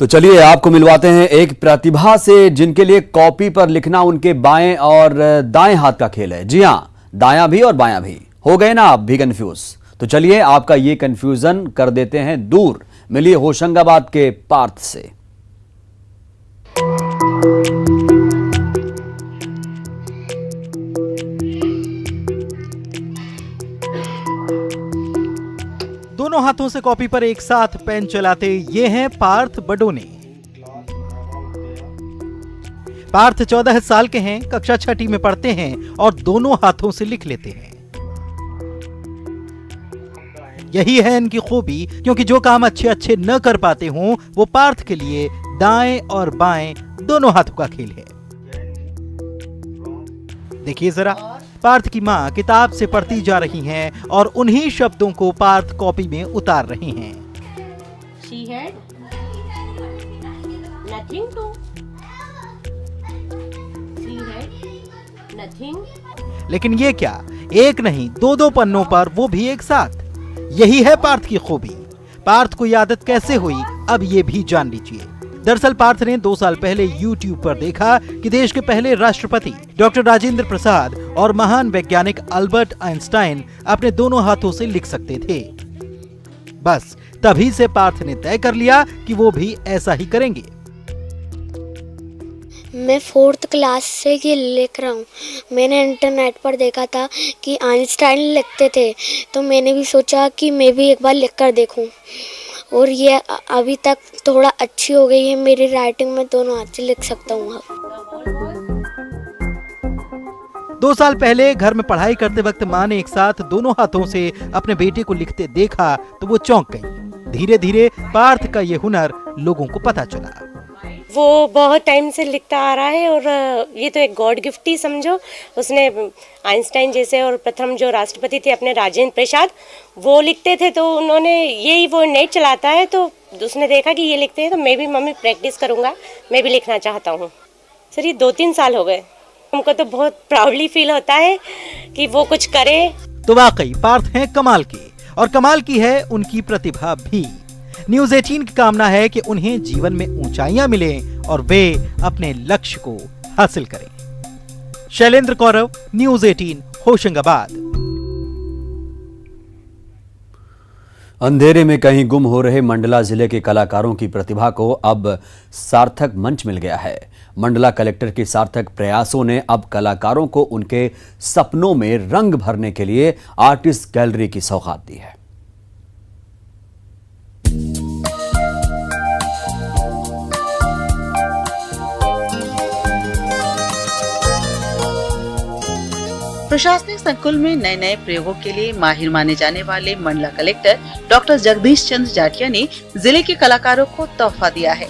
तो चलिए आपको मिलवाते हैं एक प्रतिभा से जिनके लिए कॉपी पर लिखना उनके बाएं और दाएं हाथ का खेल है। जी हां, दायां भी और बायां भी। हो गए ना आप भी कंफ्यूज? तो चलिए आपका ये कंफ्यूजन कर देते हैं दूर। मिलिए होशंगाबाद के पार्थ से। दोनों हाथों से कॉपी पर एक साथ पेन चलाते ये हैं पार्थ बडोने। पार्थ 14 साल के हैं, कक्षा 6ठी में पढ़ते हैं और दोनों हाथों से लिख लेते हैं। यही है इनकी खूबी, क्योंकि जो काम अच्छे अच्छे न कर पाते हों वो पार्थ के लिए दाएं और बाएं दोनों हाथों का खेल है। देखिए जरा, पार्थ की माँ किताब से पढ़ती जा रही हैं और उन्हीं शब्दों को पार्थ कॉपी में उतार रहे हैं। She had nothing to. She had nothing. लेकिन ये क्या, एक नहीं दो पन्नों पर, वो भी एक साथ। यही है पार्थ की खूबी। पार्थ को ये आदत कैसे हुई, अब ये भी जान लीजिए। दरअसल पार्थ ने 2 साल पहले YouTube पर देखा कि देश के पहले राष्ट्रपति डॉक्टर राजेंद्र प्रसाद और महान वैज्ञानिक अल्बर्ट आइंस्टाइन अपने दोनों हाथों से लिख सकते थे। बस तभी से पार्थ ने तय कर लिया कि वो भी ऐसा ही करेंगे। मैं 4th क्लास से ये लिख रहा हूँ। मैंने इंटरनेट पर देखा था कि आइंस्टाइन लिखते थे, तो मैंने भी सोचा कि मैं भी एक बार लिख कर देखूं। और ये अभी तक थोड़ा अच्छी हो गई है मेरी राइटिंग, में दोनों हाथ से लिख सकता हूँ अब। 2 साल पहले घर में पढ़ाई करते वक्त माँ ने एक साथ दोनों हाथों से अपने बेटे को लिखते देखा तो वो चौंक गई। धीरे धीरे पार्थ का ये हुनर लोगों को पता चला। वो बहुत टाइम से लिखता आ रहा है और ये तो एक गॉड गिफ्ट ही समझो। उसने आइंस्टाइन जैसे और प्रथम जो राष्ट्रपति थे अपने राजेंद्र प्रसाद, वो लिखते थे तो उन्होंने यही, वो नेट चलाता है तो उसने देखा कि ये लिखते हैं तो मैं भी मम्मी प्रैक्टिस करूँगा, मैं भी लिखना चाहता हूँ। सर ये 2-3 साल हो गए। हमको तो बहुत प्राउडली फील होता है कि वो कुछ करे। तो वाकई पार्थ हैं कमाल के, और कमाल की है उनकी प्रतिभा भी। न्यूज़ 18 की कामना है कि उन्हें जीवन में ऊंचाइयां मिलें और वे अपने लक्ष्य को हासिल करें। शैलेंद्र कौरव, न्यूज़ 18, होशंगाबाद। अंधेरे में कहीं गुम हो रहे मंडला जिले के कलाकारों की प्रतिभा को अब सार्थक मंच मिल गया है। मंडला कलेक्टर के सार्थक प्रयासों ने अब कलाकारों को उनके सपनों में रंग भरने के लिए आर्टिस्ट गैलरी की सौगात दी है। प्रशासनिक संकुल में नए नए प्रयोगों के लिए माहिर माने जाने वाले मंडला कलेक्टर डॉक्टर जगदीश चंद्र जाटिया ने जिले के कलाकारों को तोहफा दिया है।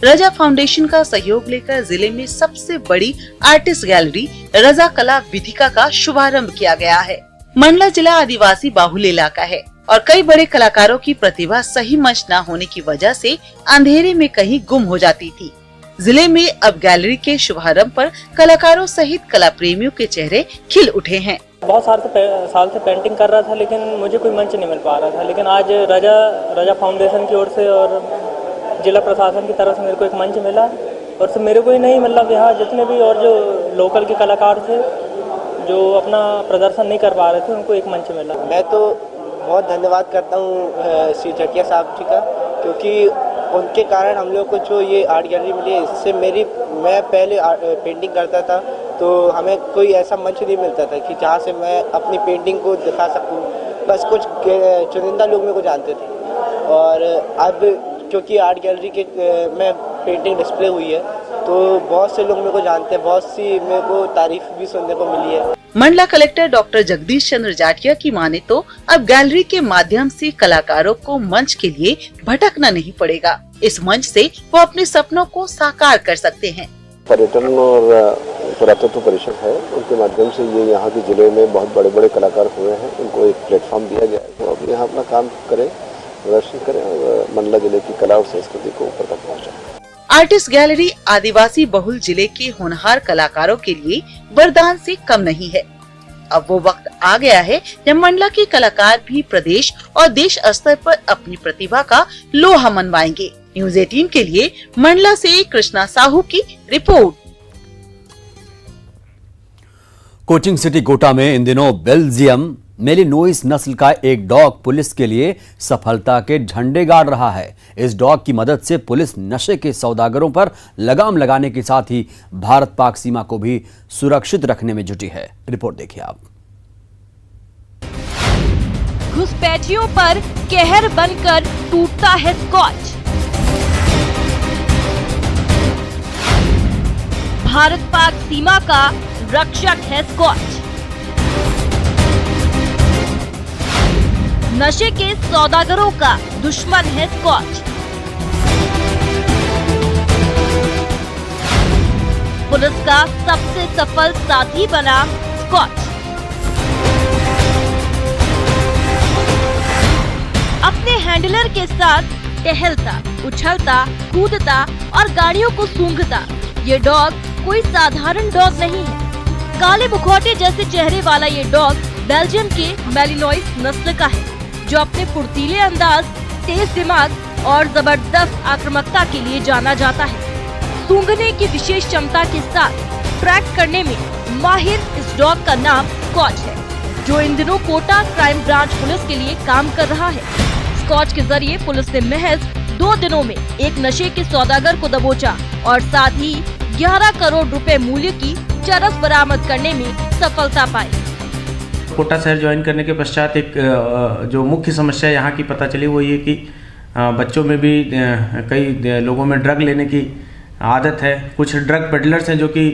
रजा फाउंडेशन का सहयोग लेकर जिले में सबसे बड़ी आर्टिस्ट गैलरी रजा कला विधिका का शुभारंभ किया गया है। मंडला जिला आदिवासी बाहुल्य इलाका है और कई बड़े कलाकारों की प्रतिभा सही मंच न होने की वजह से अंधेरे में कहीं गुम हो जाती थी। जिले में अब गैलरी के शुभारंभ पर कलाकारों सहित कला प्रेमियों के चेहरे खिल उठे हैं। बहुत साल से पेंटिंग कर रहा था, लेकिन मुझे कोई मंच नहीं मिल पा रहा था। लेकिन आज रजा फाउंडेशन की ओर से और जिला प्रशासन की तरफ से मेरे को एक मंच मिला, और सिर्फ मेरे को ही नहीं, मतलब यहाँ जितने भी और जो लोकल के कलाकार थे जो अपना प्रदर्शन नहीं कर पा रहे थे, उनको एक मंच मिला। मैं तो बहुत धन्यवाद करता हूँ श्री जटिया साहब जी का, क्योंकि उनके कारण हम लोग को जो ये आर्ट गैलरी मिली है। इससे मैं पहले पेंटिंग करता था तो हमें कोई ऐसा मंच नहीं मिलता था कि जहाँ से मैं अपनी पेंटिंग को दिखा सकूँ। बस कुछ चुनिंदा लोग मेरे को जानते थे, और अब क्योंकि आर्ट गैलरी के में पेंटिंग डिस्प्ले हुई है तो बहुत से लोग मेरे को जानते हैं, बहुत सी मेरे को तारीफ भी सुनने को मिली है। मंडला कलेक्टर डॉक्टर जगदीश चंद्र जाटिया की माने तो अब गैलरी के माध्यम से कलाकारों को मंच के लिए भटकना नहीं पड़ेगा। इस मंच से वो अपने सपनों को साकार कर सकते हैं। पर्यटन और पुरातत्व परिषद है, उनके माध्यम से ये यहाँ के जिले में बहुत बड़े बड़े कलाकार हुए हैं, उनको एक प्लेटफॉर्म दिया गया है। तो अब यहाँ अपना काम करें, प्रदर्शन करें और मंडला जिले की कला और संस्कृति को ऊपर तक पहुँचाएं। आर्टिस्ट गैलरी आदिवासी बहुल जिले के होनहार कलाकारों के लिए वरदान से कम नहीं है। अब वो वक्त आ गया है जब मंडला के कलाकार भी प्रदेश और देश स्तर पर अपनी प्रतिभा का लोहा मनवाएंगे। न्यूज़ 18 के लिए मंडला से कृष्णा साहू की रिपोर्ट। कोचिंग सिटी कोटा में इन दिनों बेल्जियम मेलिनोइस नस्ल का एक डॉग पुलिस के लिए सफलता के झंडे गाड़ रहा है। इस डॉग की मदद से पुलिस नशे के सौदागरों पर लगाम लगाने के साथ ही भारत पाक सीमा को भी सुरक्षित रखने में जुटी है। रिपोर्ट देखिए आप। घुसपैठियों पर कहर बनकर टूटता है स्कॉच। भारत पाक सीमा का रक्षक है स्कॉच। नशे के सौदागरों का दुश्मन है स्कॉच। पुलिस का सबसे सफल साथी बना स्कॉच। अपने हैंडलर के साथ टहलता, उछलता, कूदता और गाड़ियों को सूंघता ये डॉग कोई साधारण डॉग नहीं है। काले मुखौटे जैसे चेहरे वाला ये डॉग बेल्जियम के मेलिनोइस नस्ल का है, जो अपने फुर्तीले अंदाज, तेज दिमाग और जबरदस्त आक्रामकता के लिए जाना जाता है। सूंघने की विशेष क्षमता के साथ ट्रैक करने में माहिर इस डॉग का नाम स्कॉच है, जो इन दिनों कोटा क्राइम ब्रांच पुलिस के लिए काम कर रहा है। स्कॉच के जरिए पुलिस ने महज 2 दिनों में एक नशे के सौदागर को दबोचा और साथ ही 11 करोड़ रुपए मूल्य की चरस बरामद करने में सफलता पाई। कोटा शहर ज्वाइन करने के पश्चात एक जो मुख्य समस्या यहाँ की पता चली वो ये कि बच्चों में भी कई लोगों में ड्रग लेने की आदत है। कुछ ड्रग पेडलर्स हैं जो कि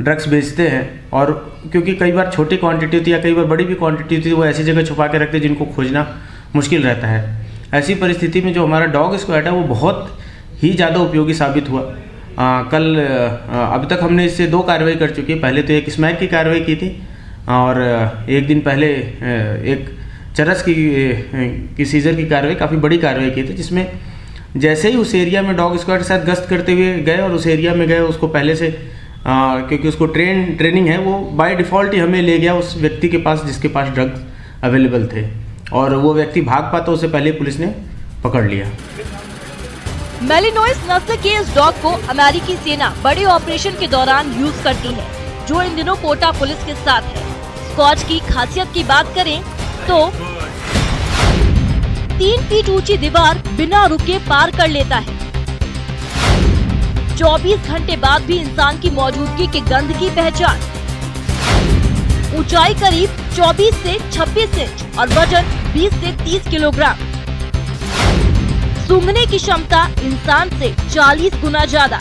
ड्रग्स बेचते हैं, और क्योंकि कई बार छोटी क्वांटिटी होती है या कई बार बड़ी भी क्वांटिटी होती है, वो ऐसी जगह छुपा के रखते हैं जिनको खोजना मुश्किल रहता है। ऐसी परिस्थिति में जो हमारा डॉग स्क्वाड है वो बहुत ही ज़्यादा उपयोगी साबित हुआ। कल अभी तक हमने इससे 2 कार्रवाई कर चुकी है। पहले तो एक स्मैक की कार्रवाई की थी और एक दिन पहले एक चरस की सीजर की कार्रवाई, काफ़ी बड़ी कार्रवाई की थी, जिसमें जैसे ही उस एरिया में डॉग स्क्वाड के साथ गश्त करते हुए गए और उस एरिया में गए, उसको पहले से क्योंकि उसको ट्रेनिंग है, वो बाय डिफ़ॉल्ट ही हमें ले गया उस व्यक्ति के पास जिसके पास ड्रग्स अवेलेबल थे, और वो व्यक्ति भाग पाता उससे पहले पुलिस ने पकड़ लिया। मेलिनोइस नस्ल के इस डॉग को अमेरिकी सेना बड़े ऑपरेशन के दौरान यूज करती है, जो इन दिनों कोटा पुलिस के साथ है। स्कॉच की खासियत की बात करें तो 3 फीट ऊंची दीवार बिना रुके पार कर लेता है। 24 घंटे बाद भी इंसान की मौजूदगी के गंध की पहचान। ऊंचाई करीब 24 से 26 इंच और वजन 20 से 30 किलोग्राम। सूंघने की क्षमता इंसान से 40 गुना ज्यादा।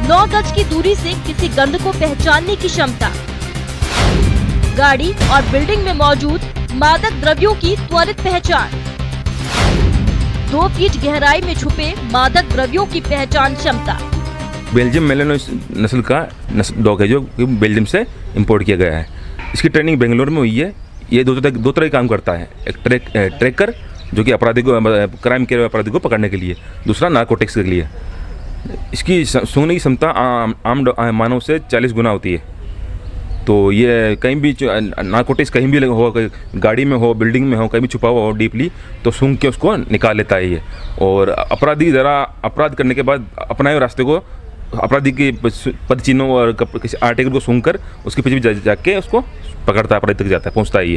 9 गज की दूरी से किसी गंध को पहचानने की क्षमता। गाड़ी और बिल्डिंग में मौजूद मादक द्रव्यों की त्वरित पहचान। 2 फीट गहराई में छुपे मादक द्रव्यों की पहचान क्षमता। बेल्जियम मेलिनोइस नस्ल का डॉग है, जो बेल्जियम से इंपोर्ट किया गया है। इसकी ट्रेनिंग बेंगलोर में हुई है। ये दो तरह का काम करता है। एक ट्रैकर, जो कि अपराधी को, क्राइम के अपराधी को पकड़ने के लिए, दूसरा नार्कोटिक्स के लिए। इसकी सूंघने की क्षमता आम मानव से 40 गुना होती है। तो ये कहीं भी नार्कोटिक्स कहीं भी हो, गाड़ी में हो, बिल्डिंग में हो, कहीं भी छुपा हुआ हो डीपली, तो सूंघ के उसको निकाल लेता है ये। और अपराधी ज़रा अपराध करने के बाद अपने हुए रास्ते को, अपराधी के पद चिन्हों और किसी आर्टिकल को सूंघ कर उसके पीछे जाके उसको पकड़ता है, अपराधी तक जाता है, पहुँचता है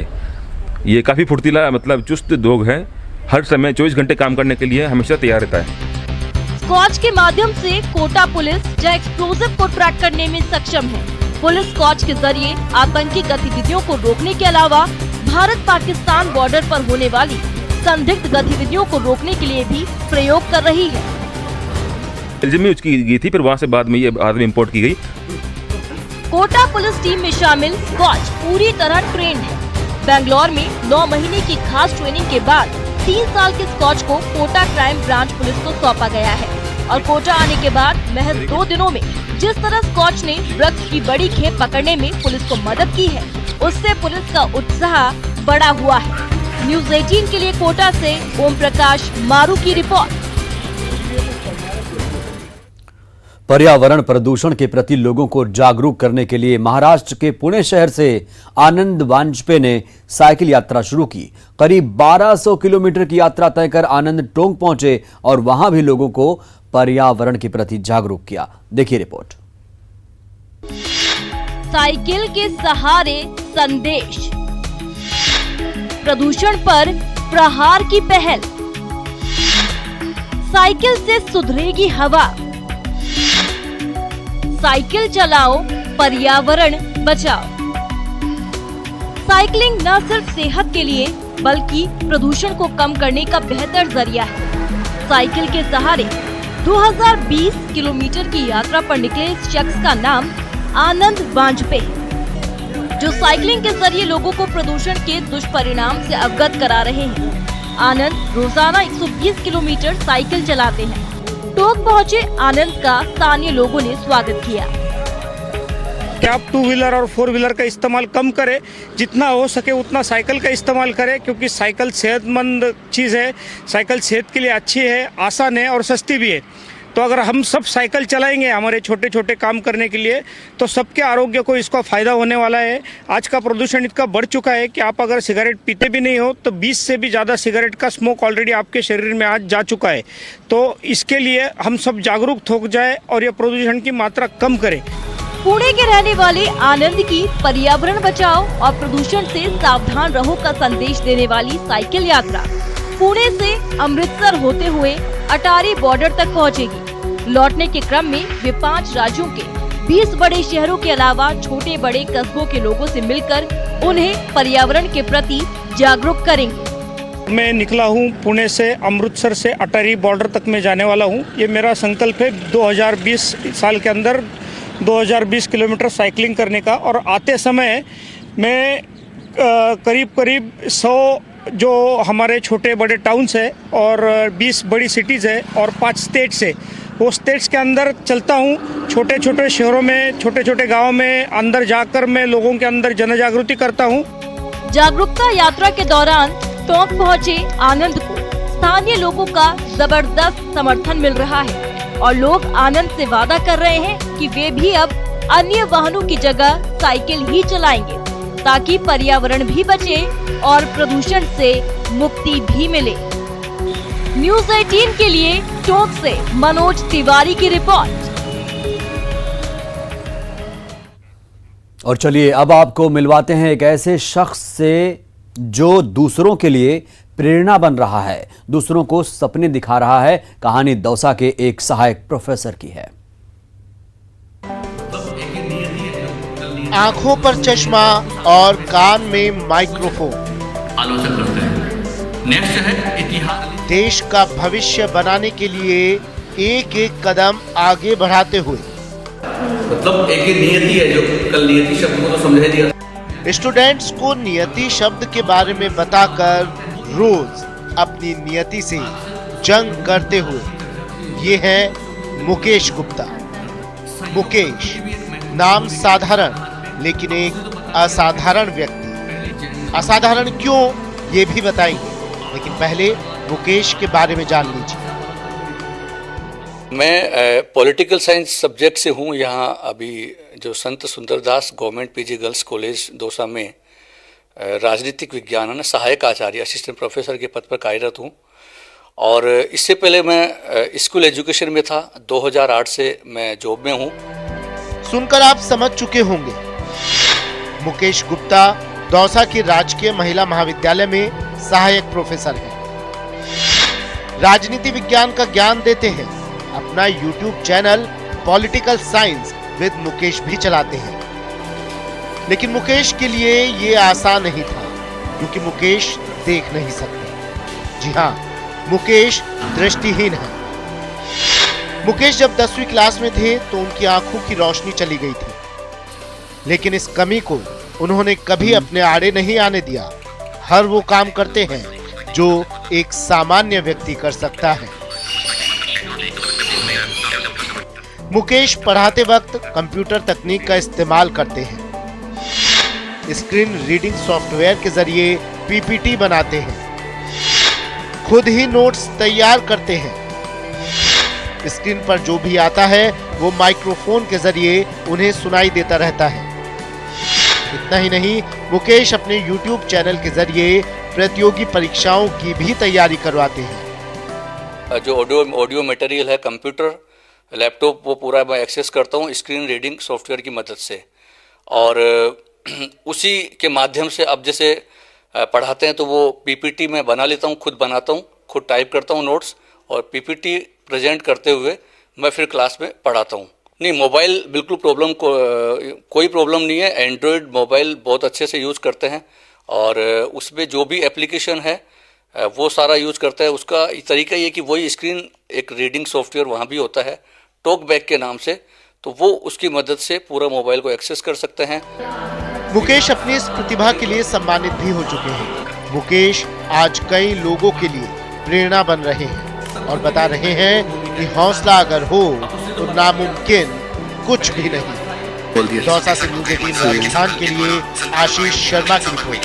ये काफ़ी फुर्तीला, मतलब चुस्त डॉग है। हर समय 24 घंटे काम करने के लिए हमेशा तैयार रहता है। स्कॉच के माध्यम से कोटा पुलिस या एक्सप्लोजिव को ट्रैक करने में सक्षम है। पुलिस स्कॉच के जरिए आतंकी गतिविधियों को रोकने के अलावा भारत पाकिस्तान बॉर्डर पर होने वाली संदिग्ध गतिविधियों को रोकने के लिए भी प्रयोग कर रही है। बेल्जियम में उसकी गई थी, फिर वहाँ से बाद में ये आदमी इंपोर्ट की गई। कोटा पुलिस टीम में शामिल स्कॉच पूरी तरह ट्रेंड है। बेंगलोर में 9 महीने की खास ट्रेनिंग के बाद 3 साल के स्कॉच को कोटा क्राइम ब्रांच पुलिस को सौंपा गया है, और कोटा आने के बाद महज 2 दिनों में जिस तरह स्कॉच ने ड्रग्स की बड़ी खेप पकड़ने में पुलिस को मदद की है, उससे पुलिस का उत्साह बढ़ा हुआ है। न्यूज़ 18 के लिए कोटा से ओम प्रकाश मारू की रिपोर्ट। पर्यावरण प्रदूषण के प्रति लोगों को जागरूक करने के लिए महाराष्ट्र के पुणे शहर से आनंद वाजपेयी ने साइकिल यात्रा शुरू की। करीब 1200 किलोमीटर की यात्रा तय कर आनंद टोंक पहुंचे और वहां भी लोगों को पर्यावरण के प्रति जागरूक किया। देखिए रिपोर्ट। साइकिल के सहारे संदेश, प्रदूषण पर प्रहार की पहल, साइकिल से सुधरेगी हवा, साइकिल चलाओ पर्यावरण बचाओ। साइकिलिंग न सिर्फ सेहत के लिए बल्कि प्रदूषण को कम करने का बेहतर जरिया है। साइकिल के सहारे 2020 किलोमीटर की यात्रा पर निकले इस शख्स का नाम आनंद वाजपेयी, जो साइकिलिंग के जरिए लोगों को प्रदूषण के दुष्परिणाम से अवगत करा रहे हैं। आनंद रोजाना 120 किलोमीटर साइकिल चलाते हैं। टोंक पहुंचे आनंद का स्थानीय लोगों ने स्वागत किया। कि आप 2 व्हीलर और 4 व्हीलर का इस्तेमाल कम करें, जितना हो सके उतना साइकिल का इस्तेमाल करें, क्योंकि साइकिल सेहतमंद चीज़ है। साइकिल सेहत के लिए अच्छी है, आसान है और सस्ती भी है। तो अगर हम सब साइकिल चलाएंगे हमारे छोटे छोटे काम करने के लिए, तो सबके आरोग्य को इसका फ़ायदा होने वाला है। आज का प्रदूषण इतना बढ़ चुका है कि आप अगर सिगरेट पीते भी नहीं हो तो 20 से भी ज़्यादा सिगरेट का स्मोक ऑलरेडी आपके शरीर में आज जा चुका है। तो इसके लिए हम सब जागरूक हो जाए और ये प्रदूषण की मात्रा कम करें। पुणे के रहने वाले आनंद की पर्यावरण बचाओ और प्रदूषण से सावधान रहो का संदेश देने वाली साइकिल यात्रा पुणे से अमृतसर होते हुए अटारी बॉर्डर तक पहुंचेगी। लौटने के क्रम में वे 5 राज्यों के 20 बड़े शहरों के अलावा छोटे बड़े कस्बों के लोगों से मिलकर उन्हें पर्यावरण के प्रति जागरूक करेंगे। मैं निकला हूँ पुणे से, अमृतसर से अटारी बॉर्डर तक मैं जाने वाला हूँ। ये मेरा संकल्प है 2020 साल के अंदर 2020 किलोमीटर साइकिलिंग करने का। और आते समय मैं करीब 100 जो हमारे छोटे बड़े टाउन्स है और 20 बड़ी सिटीज़ है और 5 स्टेट्स है, वो स्टेट्स के अंदर चलता हूँ। छोटे छोटे शहरों में, छोटे छोटे गाँव में अंदर जाकर मैं लोगों के अंदर जन जागृति करता हूँ। जागरूकता यात्रा के दौरान टोंक पहुँचे आनंद को स्थानीय लोगों का जबरदस्त समर्थन मिल रहा है और लोग आनंद से वादा कर रहे हैं कि वे भी अब अन्य वाहनों की जगह साइकिल ही चलाएंगे ताकि पर्यावरण भी बचे और प्रदूषण से मुक्ति भी मिले। न्यूज़ 18 के लिए टोंक से मनोज तिवारी की रिपोर्ट। और चलिए अब आपको मिलवाते हैं एक ऐसे शख्स से जो दूसरों के लिए प्रेरणा बन रहा है, दूसरों को सपने दिखा रहा है। कहानी दौसा के एक सहायक प्रोफेसर की है। आंखों पर चश्मा और कान में माइक्रोफोन, आलोचक करते हैं। नेक्स्ट है इतिहास। देश का भविष्य बनाने के लिए एक एक कदम आगे बढ़ाते हुए, मतलब एक ही नियति है जो कल नियति शब्द को तो समझा दिया। स्टूडेंट्स को नियति शब्द के बारे में बताकर रोज अपनी नियति से जंग करते हुए ये है मुकेश गुप्ता। मुकेश नाम साधारण लेकिन एक असाधारण व्यक्ति। असाधारण क्यों ये भी बताएंगे, लेकिन पहले मुकेश के बारे में जान लीजिए। मैं पॉलिटिकल साइंस सब्जेक्ट से हूँ। यहाँ अभी जो संत Sundardas government PG girls college Dausa में राजनीतिक विज्ञान है सहायक आचार्य असिस्टेंट प्रोफेसर के पद पर कार्यरत हूँ। और इससे पहले मैं स्कूल एजुकेशन में था। 2008 से मैं जॉब में हूँ। सुनकर आप समझ चुके होंगे, मुकेश गुप्ता दौसा की राजकीय महिला महाविद्यालय में सहायक प्रोफेसर हैं। राजनीति विज्ञान का ज्ञान देते हैं। अपना YouTube channel political science with Mukesh भी चलाते हैं। लेकिन मुकेश के लिए ये आसान नहीं था, क्योंकि मुकेश देख नहीं सकते। जी हाँ, मुकेश दृष्टिहीन है। मुकेश जब 10वीं क्लास में थे तो उनकी आंखों की रोशनी चली गई थी, लेकिन इस कमी को उन्होंने कभी अपने आड़े नहीं आने दिया। हर वो काम करते हैं जो एक सामान्य व्यक्ति कर सकता है। मुकेश पढ़ाते वक्त कंप्यूटर तकनीक का इस्तेमाल करते हैं। स्क्रीन रीडिंग सॉफ्टवेयर के जरिए पीपीटी बनाते हैं। खुद ही नोट्स तैयार करते हैं। स्क्रीन पर जो भी आता है वो माइक्रोफोन के जरिए उन्हें सुनाई देता रहता है। इतना ही नहीं, मुकेश अपने YouTube चैनल के जरिए प्रतियोगी परीक्षाओं की भी तैयारी करवाते हैं। जो ऑडियो मटेरियल है, कंप्यूटर, लैपटॉप, वो पूरा मैं एक्सेस करता हूँ स्क्रीन रीडिंग सॉफ्टवेयर की मदद से, और उसी के माध्यम से अब जैसे पढ़ाते हैं तो वो पीपीटी मैं बना लेता हूँ, खुद बनाता हूँ, खुद टाइप करता हूँ नोट्स, और पीपीटी प्रेजेंट करते हुए मैं फिर क्लास में पढ़ाता हूँ। नहीं, मोबाइल बिल्कुल कोई प्रॉब्लम नहीं है। एंड्रॉयड मोबाइल बहुत अच्छे से यूज़ करते हैं, और उसमें जो भी एप्लीकेशन है वो सारा यूज़ करता है। उसका तरीका ये कि वही स्क्रीन एक रीडिंग सॉफ्टवेयर वहाँ भी होता है टॉक बैक के नाम से, तो वो उसकी मदद से पूरा मोबाइल को एक्सेस कर सकते हैं। मुकेश अपनी इस प्रतिभा के लिए सम्मानित भी हो चुके हैं। मुकेश आज कई लोगों के लिए प्रेरणा बन रहे हैं और बता रहे हैं कि हौसला अगर हो तो नामुमकिन कुछ भी नहीं। दौसा से न्यूज़ 18 राजस्थान के लिए आशीष शर्मा की रिपोर्ट।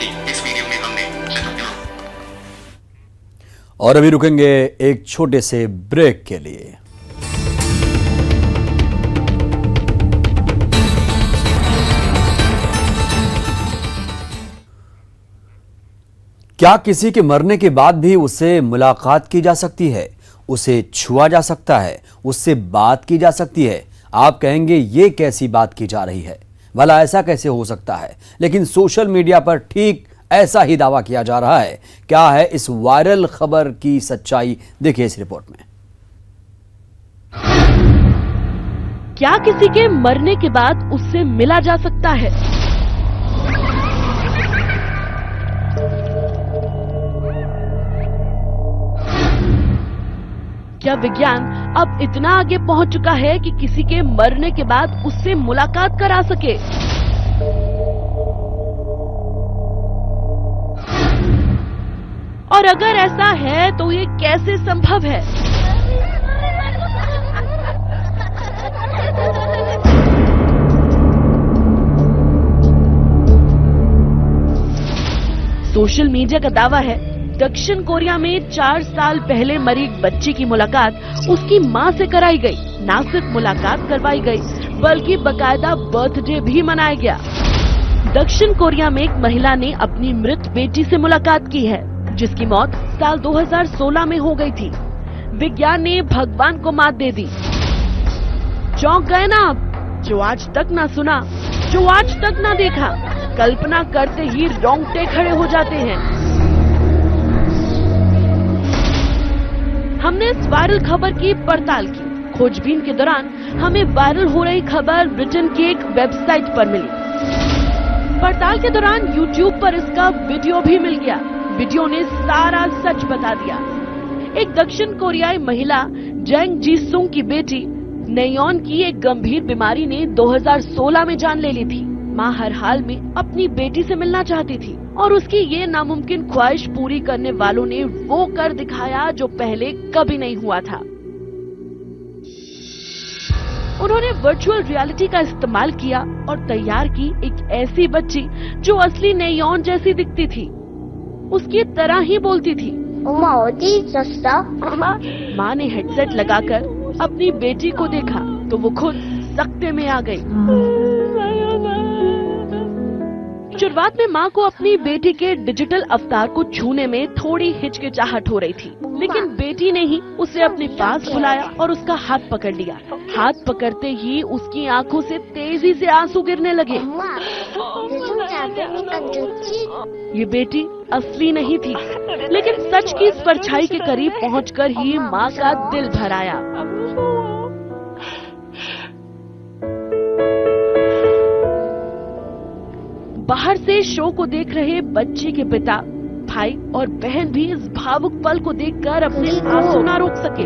और अभी रुकेंगे एक छोटे से ब्रेक के लिए। क्या किसी के मरने के बाद भी उससे मुलाकात की जा सकती है, उसे छुआ जा सकता है, उससे बात की जा सकती है? आप कहेंगे ये कैसी बात की जा रही है, भला ऐसा कैसे हो सकता है? लेकिन सोशल मीडिया पर ठीक ऐसा ही दावा किया जा रहा है। क्या है इस वायरल खबर की सच्चाई, देखिए इस रिपोर्ट में। क्या किसी के मरने के बाद उससे मिला जा सकता है? क्या विज्ञान अब इतना आगे पहुंच चुका है कि किसी के मरने के बाद उससे मुलाकात करा सके? और अगर ऐसा है तो ये कैसे संभव है? सोशल मीडिया का दावा है दक्षिण कोरिया में 4 साल पहले मरी एक बच्ची की मुलाकात उसकी मां से कराई गई। न सिर्फ मुलाकात करवाई गई बल्कि बकायदा बर्थडे भी मनाया गया। दक्षिण कोरिया में एक महिला ने अपनी मृत बेटी से मुलाकात की है, जिसकी मौत साल 2016 में हो गई थी। विज्ञान ने भगवान को मात दे दी। चौंक गए ना आप, जो आज तक ना सुना, जो आज तक ना देखा, कल्पना करते ही रोंगटे खड़े हो जाते हैं। हमने इस वायरल खबर की पड़ताल की। खोजबीन के दौरान हमें वायरल हो रही खबर ब्रिटेन की एक वेबसाइट पर मिली। पड़ताल के दौरान YouTube पर इसका वीडियो भी मिल गया। वीडियो ने सारा सच बता दिया। एक दक्षिण कोरियाई महिला जेंग जी सुंग की बेटी नेयोन की एक गंभीर बीमारी ने 2016 में जान ले ली थी। मां हर हाल में अपनी बेटी से मिलना चाहती थी और उसकी ये नामुमकिन ख्वाहिश पूरी करने वालों ने वो कर दिखाया जो पहले कभी नहीं हुआ था। उन्होंने वर्चुअल रियलिटी का इस्तेमाल किया और तैयार की एक ऐसी बच्ची जो असली नेयोन जैसी दिखती थी, उसकी तरह ही बोलती थी। माँ ने हेडसेट लगाकर अपनी बेटी को देखा तो वो खुद सख्ते में आ गई। शुरुआत में माँ को अपनी बेटी के डिजिटल अवतार को छूने में थोड़ी हिचकिचाहट हो रही थी, लेकिन बेटी ने ही उसे अपने पास बुलाया और उसका हाथ पकड़ लिया। हाथ पकड़ते ही उसकी आंखों से तेजी से आंसू गिरने लगे। ये बेटी असली नहीं थी, लेकिन सच की इस परछाई के करीब पहुंचकर ही माँ का दिल भर आया। बाहर से शो को देख रहे बच्चे के पिता, भाई और बहन भी इस भावुक पल को देखकर अपने आंसू ना रोक सके।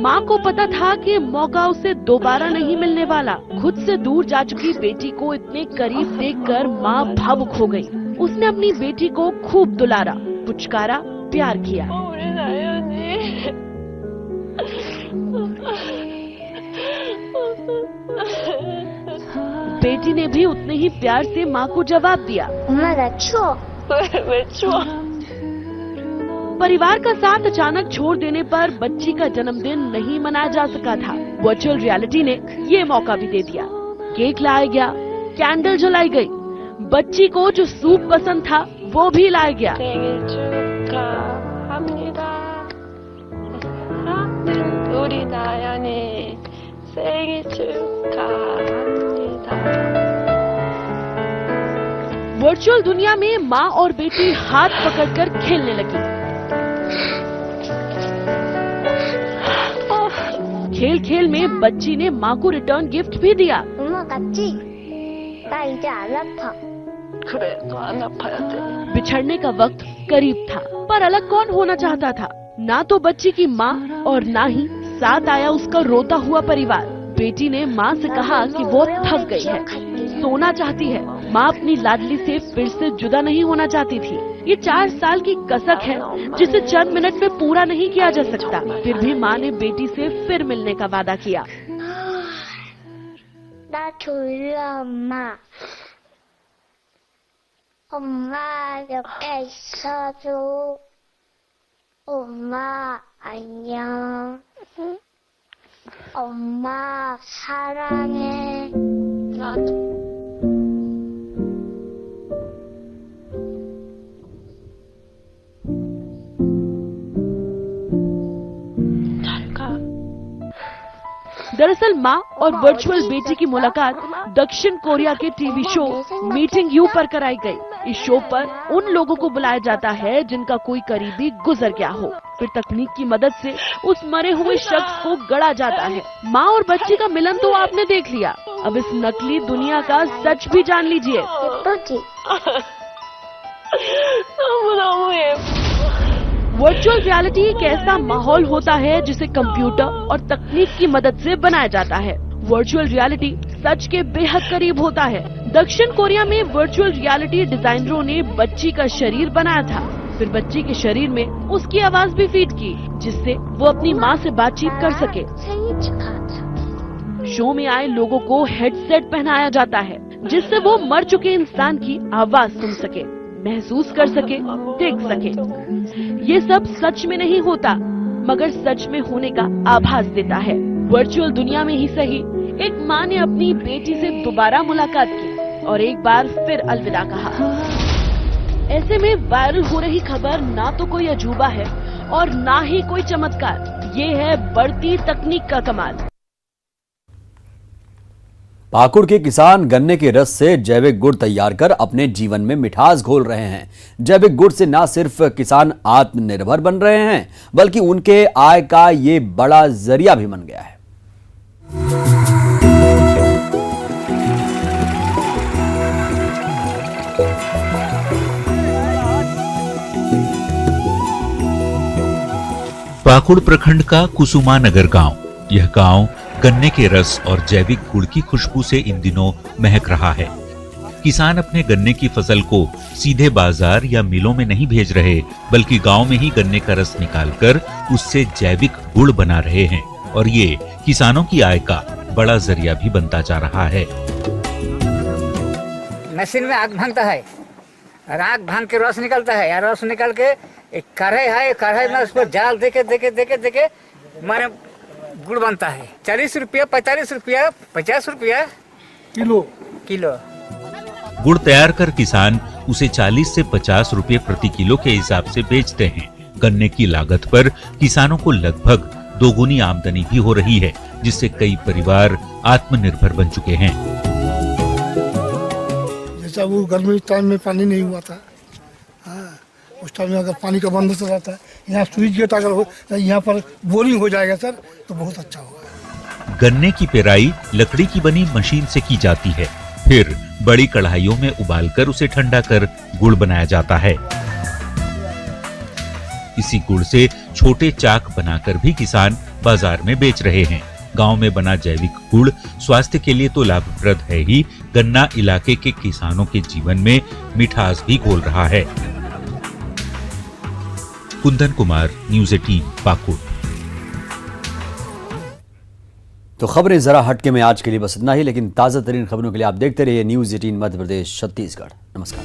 माँ को पता था कि मौका उसे दोबारा नहीं मिलने वाला। खुद से दूर जा चुकी बेटी को इतने करीब देखकर माँ भावुक हो गई। उसने अपनी बेटी को खूब दुलारा, पुचकारा, प्यार किया। बेटी ने भी उतने ही प्यार से माँ को जवाब दिया। परिवार का साथ अचानक छोड़ देने पर बच्ची का जन्मदिन नहीं मनाया जा सका था। वर्चुअल रियलिटी ने ये मौका भी दे दिया। केक लाया गया, कैंडल जलाई गई, बच्ची को जो सूप पसंद था वो भी लाया गया। वर्चुअल दुनिया में माँ और बेटी हाथ पकड़कर खेलने लगी। खेल खेल में बच्ची ने माँ को रिटर्न गिफ्ट भी दिया। बिछड़ने का वक्त करीब था, पर अलग कौन होना चाहता था? ना तो बच्ची की माँ और ना ही साथ आया उसका रोता हुआ परिवार। बेटी ने माँ से कहा कि वो थक गई है, सोना चाहती है। माँ अपनी लाडली से फिर से जुदा नहीं होना चाहती थी। ये 4 साल की कसक है जिसे चंद मिनट में पूरा नहीं किया जा सकता। फिर भी माँ ने बेटी से फिर मिलने का वादा किया। 엄마 사랑해. 나도. दरअसल माँ और वर्चुअल बेटी की मुलाकात दक्षिण कोरिया के टीवी शो मीटिंग यू पर कराई गई। इस शो पर उन लोगों को बुलाया जाता है जिनका कोई करीबी गुजर गया हो। फिर तकनीक की मदद से उस मरे हुए शख्स को गढ़ा जाता है। माँ और बच्ची का मिलन तो आपने देख लिया, अब इस नकली दुनिया का सच भी जान लीजिए। वर्चुअल रियलिटी एक ऐसा माहौल होता है जिसे कंप्यूटर और तकनीक की मदद से बनाया जाता है। वर्चुअल रियलिटी सच के बेहद करीब होता है। दक्षिण कोरिया में वर्चुअल रियलिटी डिजाइनरों ने बच्ची का शरीर बनाया था, फिर बच्ची के शरीर में उसकी आवाज भी फीड की, जिससे वो अपनी माँ से बातचीत कर सके। शो में आए लोगों को हेडसेट पहनाया जाता है, जिससे वो मर चुके इंसान की आवाज सुन सके, महसूस कर सके, देख सके। ये सब सच में नहीं होता, मगर सच में होने का आभास देता है। वर्चुअल दुनिया में ही सही, एक माँ ने अपनी बेटी से दोबारा मुलाकात की और एक बार फिर अलविदा कहा। ऐसे में वायरल हो रही खबर ना तो कोई अजूबा है और ना ही कोई चमत्कार, ये है बढ़ती तकनीक का कमाल। पाकुड़ के किसान गन्ने के रस से जैविक गुड़ तैयार कर अपने जीवन में मिठास घोल रहे हैं। जैविक गुड़ से न सिर्फ किसान आत्मनिर्भर बन रहे हैं, बल्कि उनके आय का ये बड़ा जरिया भी बन गया है। पाकुड़ प्रखंड का कुसुमा नगर गांव, यह गांव गन्ने के रस और जैविक गुड़ की खुशबू से इन दिनों महक रहा है। किसान अपने गन्ने की फसल को सीधे बाजार या मिलों में नहीं भेज रहे, बल्कि गांव में ही गन्ने का रस निकालकर उससे जैविक गुड़ बना रहे हैं और ये किसानों की आय का बड़ा जरिया भी बनता जा रहा है। मशीन में आग भांगता है और आग भांग के रस निकलता है, या रस निकाल के एक कढ़ाई है, कढ़ाई में उसको जाल देके मारे गुड़ बनता है। 40 रुपया, 45 रुपया, 50 रुपया किलो। गुड़ तैयार कर किसान उसे 40 से 50 रुपये प्रति किलो के हिसाब से बेचते हैं। गन्ने की लागत पर किसानों को लगभग दोगुनी आमदनी भी हो रही है, जिससे कई परिवार आत्मनिर्भर बन चुके हैं। जैसा वो गर्मी टाइम में पानी नहीं हुआ था, उस टाइम में अगर पानी का बंदोबस्त रहता है, यहाँ स्विच गेट अगर हो, यहाँ पर बोरिंग हो जाएगा सर, तो बहुत अच्छा होगा। गन्ने की पेराई लकड़ी की बनी मशीन से की जाती है, फिर बड़ी कढ़ाइयों में उबालकर उसे ठंडा कर गुड़ बनाया जाता है। इसी गुड़ से छोटे चाक बनाकर भी किसान बाजार में बेच रहे हैं। गांव में बना जैविक गुड़ स्वास्थ्य के लिए तो लाभप्रद है ही, गन्ना इलाके के किसानों के जीवन में मिठास भी घोल रहा है। कुंदन कुमार, न्यूज़ 18 पाकुड़। तो खबरें जरा हटके में आज के लिए बस इतना ही, लेकिन ताज़ा तरीन खबरों के लिए आप देखते रहिए न्यूज़ 18 मध्य प्रदेश छत्तीसगढ़। नमस्कार।